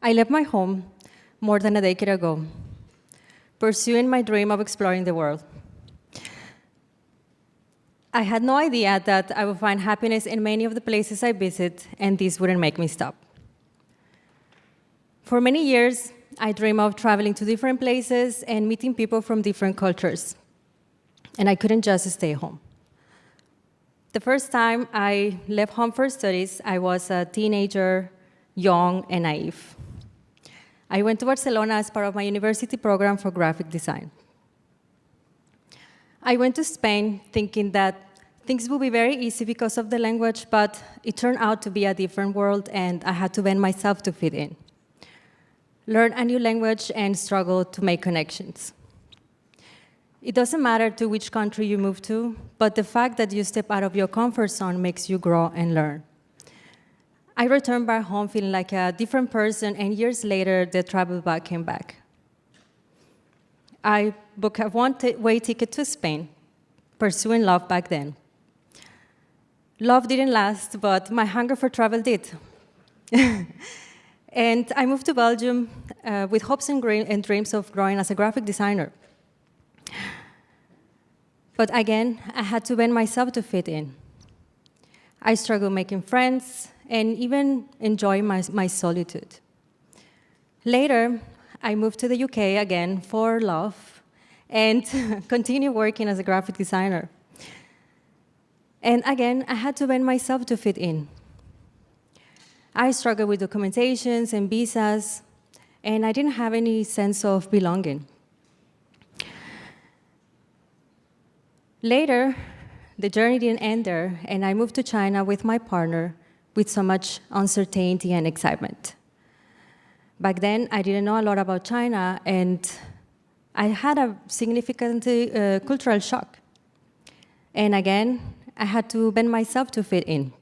I left my home more than a decade ago, pursuing my dream of exploring the world. I had no idea that I would find happiness in many of the places I visit, and this wouldn't make me stop. For many years, I dreamed of traveling to different places and meeting people from different cultures, and I couldn't just stay home. The first time I left home for studies, I was a teenager, young and naive. I went to Barcelona as part of my university program for graphic design. I went to Spain thinking that things would be very easy because of the language, but it turned out to be a different world, and I had to bend myself to fit in. Learn a new language and struggle to make connections. It doesn't matter to which country you move to, but the fact that you step out of your comfort zone makes you grow and learn. I returned back home feeling like a different person, and years later, the travel bug came back. I booked a one-way ticket to Spain, pursuing love back then. Love didn't last, but my hunger for travel did. And I moved to Belgium with hopes and dreams of growing as a graphic designer. But again, I had to bend myself to fit in. I struggled making friends and even enjoying my solitude. Later, I moved to the UK again for love and continued working as a graphic designer. And again, I had to bend myself to fit in. I struggled with documentations and visas, and I didn't have any sense of belonging. Later, the journey didn't end there, and I moved to China with my partner with so much uncertainty and excitement. Back then, I didn't know a lot about China, and I had a significant cultural shock. And again, I had to bend myself to fit in.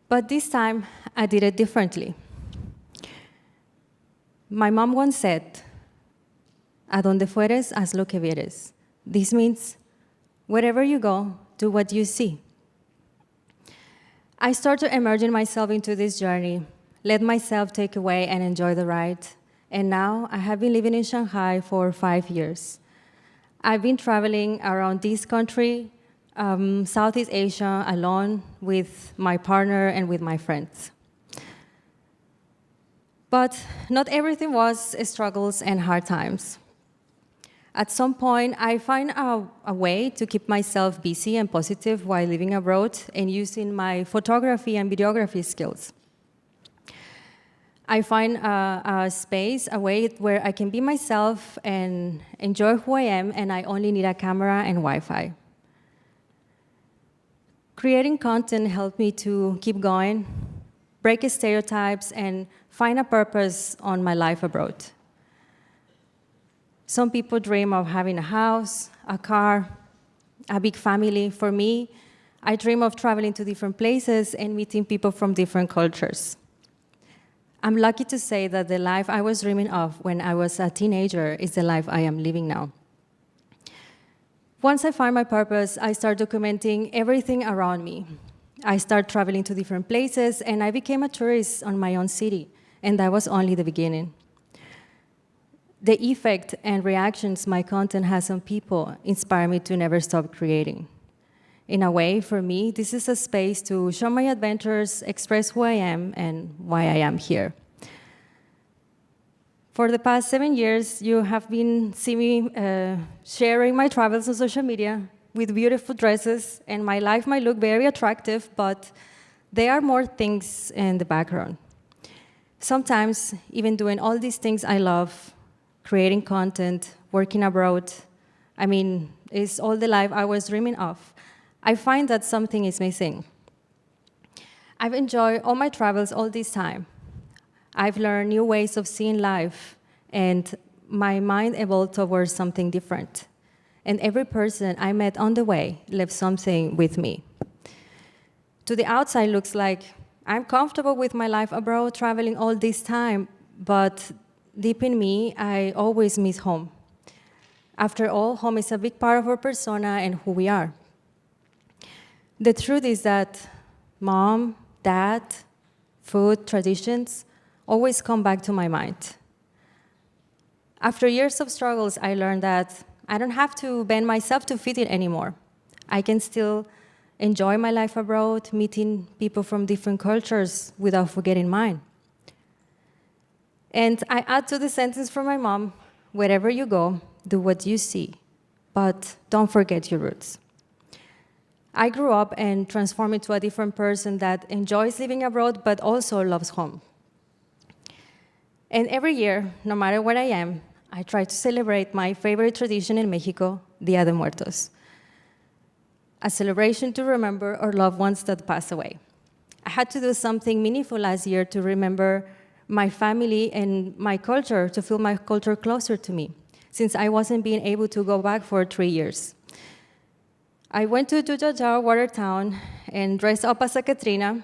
But this time, I did it differently. My mom once said, "A donde fueres, haz lo que vieres." This means, wherever you go, do what you see. I started immersing myself into this journey, let myself take away and enjoy the ride, and now I have been living in Shanghai for 5 years. I've been traveling around this country, Southeast Asia, alone with my partner and with my friends. But not everything was struggles and hard times. At some point, I find a way to keep myself busy and positive while living abroad and using my photography and videography skills. I find a space, a way where I can be myself and enjoy who I am, and I only need a camera and Wi-Fi. Creating content helped me to keep going, break stereotypes, and find a purpose on my life abroad. Some people dream of having a house, a car, a big family. For me, I dream of traveling to different places and meeting people from different cultures. I'm lucky to say that the life I was dreaming of when I was a teenager is the life I am living now. Once I find my purpose, I start documenting everything around me. I start traveling to different places, and I became a tourist on my own city, and that was only the beginning. The effect and reactions my content has on people inspire me to never stop creating. In a way, for me, this is a space to show my adventures, express who I am, and why I am here. For the past 7 years, you have been seeing me sharing my travels on social media with beautiful dresses, and my life might look very attractive, but there are more things in the background. Sometimes, even doing all these things I love, creating content, working abroad, it's all the life I was dreaming of. I find that something is missing. I've enjoyed all my travels all this time. I've learned new ways of seeing life, and my mind evolved towards something different. And every person I met on the way left something with me. To the outside, looks like I'm comfortable with my life abroad, traveling all this time, but deep in me, I always miss home. After all, home is a big part of our persona and who we are. The truth is that mom, dad, food, traditions, always come back to my mind. After years of struggles, I learned that I don't have to bend myself to fit in anymore. I can still enjoy my life abroad, meeting people from different cultures without forgetting mine. And I add to the sentence from my mom, wherever you go, do what you see, but don't forget your roots. I grew up and transformed into a different person that enjoys living abroad, but also loves home. And every year, no matter where I am, I try to celebrate my favorite tradition in Mexico, Dia de Muertos, a celebration to remember our loved ones that passed away. I had to do something meaningful last year to remember my family and my culture, to feel my culture closer to me, since I wasn't being able to go back for 3 years. I went to Jujajao, Watertown, and dressed up as a Katrina,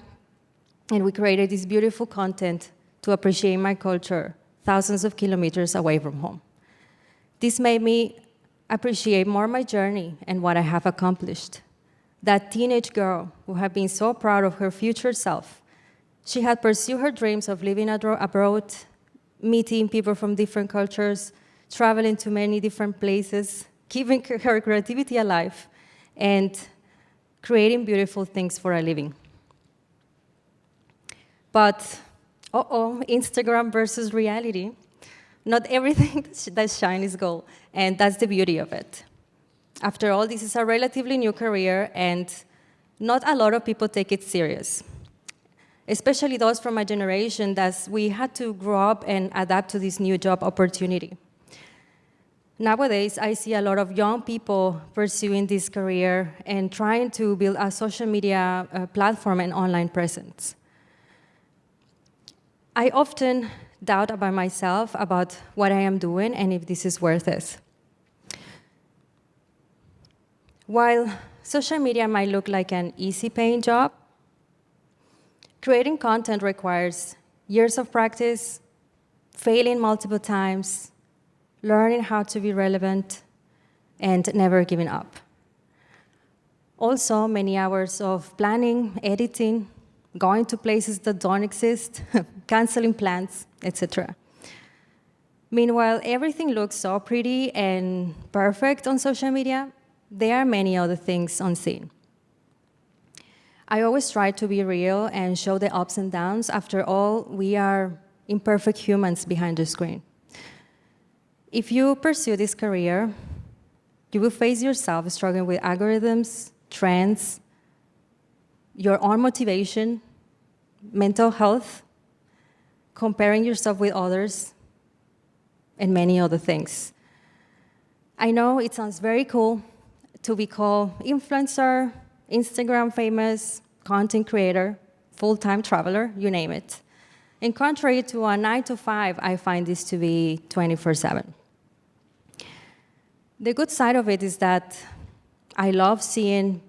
and we created this beautiful content to appreciate my culture, thousands of kilometers away from home. This made me appreciate more my journey and what I have accomplished. That teenage girl who had been so proud of her future self, she had pursued her dreams of living abroad, meeting people from different cultures, traveling to many different places, keeping her creativity alive, and creating beautiful things for a living. But, Instagram versus reality. Not everything that shines is gold, and that's the beauty of it. After all, this is a relatively new career, and not a lot of people take it serious, especially those from my generation that we had to grow up and adapt to this new job opportunity. Nowadays, I see a lot of young people pursuing this career and trying to build a social media platform and online presence. I often doubt about myself, about what I am doing, and if this is worth it. While social media might look like an easy-paying job, creating content requires years of practice, failing multiple times, learning how to be relevant, and never giving up. Also, many hours of planning, editing, going to places that don't exist, canceling plans, etc. Meanwhile, everything looks so pretty and perfect on social media. There are many other things unseen. I always try to be real and show the ups and downs. After all, we are imperfect humans behind the screen. If you pursue this career, you will face yourself struggling with algorithms, trends, your own motivation, mental health, comparing yourself with others, and many other things. I know it sounds very cool to be called influencer, Instagram famous, content creator, full-time traveler, you name it. And contrary to a 9-to-5, I find this to be 24/7. The good side of it is that I love seeing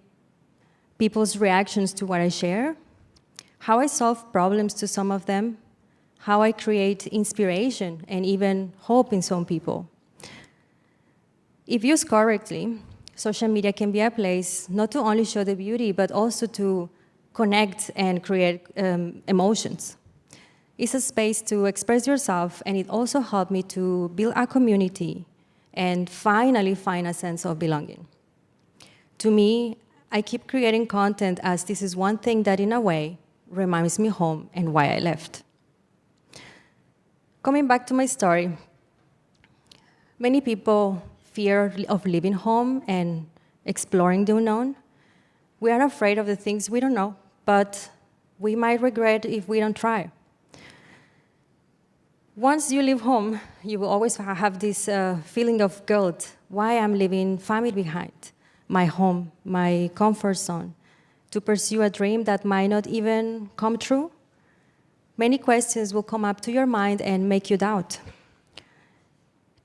people's reactions to what I share, how I solve problems to some of them, how I create inspiration and even hope in some people. If used correctly, social media can be a place not to only show the beauty, but also to connect and create emotions. It's a space to express yourself, and it also helped me to build a community and finally find a sense of belonging. To me, I keep creating content as this is one thing that, in a way, reminds me home and why I left. Coming back to my story, many people fear of leaving home and exploring the unknown. We are afraid of the things we don't know, but we might regret if we don't try. Once you leave home, you will always have this feeling of guilt. Why I'm leaving family behind, my home, my comfort zone, to pursue a dream that might not even come true? Many questions will come up to your mind and make you doubt.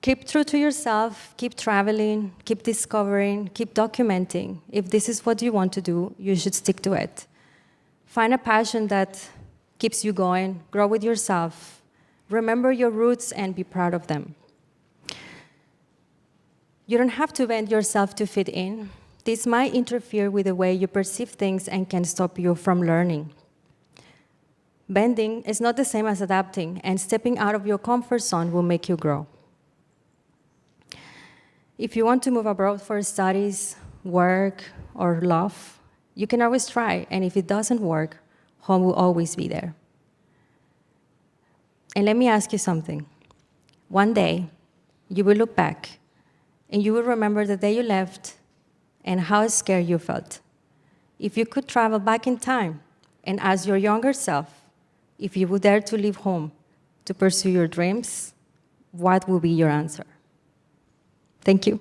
Keep true to yourself, keep traveling, keep discovering, keep documenting. If this is what you want to do, you should stick to it. Find a passion that keeps you going, grow with yourself, remember your roots and be proud of them. You don't have to bend yourself to fit in. This might interfere with the way you perceive things and can stop you from learning. Bending is not the same as adapting, and stepping out of your comfort zone will make you grow. If you want to move abroad for studies, work, or love, you can always try, and if it doesn't work, home will always be there. And let me ask you something. One day, you will look back, and you will remember the day you left and how scared you felt. If you could travel back in time and ask your younger self if you would dare to leave home to pursue your dreams, what would be your answer? Thank you.